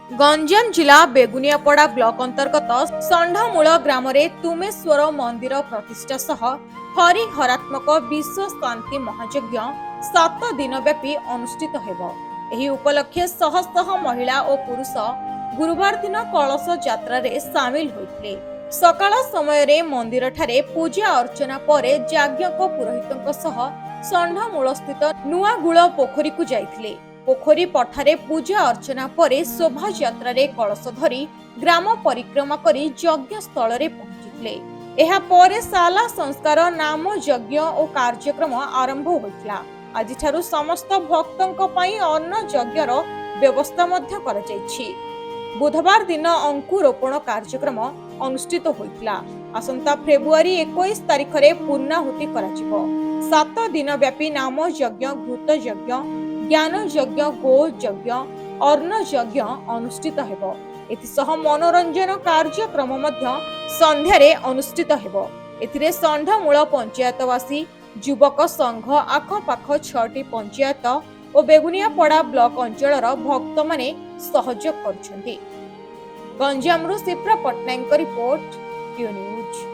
गंजाम जिला बेगुनियापड़ा ब्लॉक अंतर्गत षंढमूल ग्राम तुमेश्वर मंदिर प्रतिष्ठा सह हरिहरात्मक विश्व शांति महायज्ञ 7 दिन व्यापी अनुष्ठित हेब। एही उपलक्षे शह शह महिला और पुरुष गुरुवार दिन कलश यात्रा रे सामिल होइतले। सकाळ समय रे मंदिर ठारे पूजा अर्चना परे याज्ञक पुरोहितक सह षंढमूल स्थित नुआगुळ पोखरी को जाइतले। पोखरी पठारे पूजा अर्चना परे शोभा यात्रा रे कलश धरी ग्राम परिक्रमा करी यज्ञ स्थल रे पहुंचितले। एहा परे साला संस्कार नाम यज्ञ और कार्यक्रम आरंभ होइतला। आजि ठारु समस्त भक्तंक पई अन्न यज्ञर व्यवस्था मध्य करा जायछि। बुधवार दिन अंकुरोपण कार्यक्रम अनुष्ठित होइतला। आसंता फेब्रुआरी 21 तारिख रे पूर्णाहुति कराजिवो। 7 दिन व्यापी नाम यज्ञ, घृत यज्ञ, ज्ञान यज्ञ, गो यज्ञ, अर्ण यज्ञ अनुष्ठित हेब। एथिसह मनोरंजन कार्यक्रम मध्य संध्यारे अनुष्ठित हेब। एथिरे षंढमूल पंचायतवासी युवक संघ आखपाख 6टी पंचायत और बेगुनियापड़ा ब्लॉक अंचलर भक्त माने सहयोग करुछन्ति। गंजामरु Shipra Patnaik report, Q news.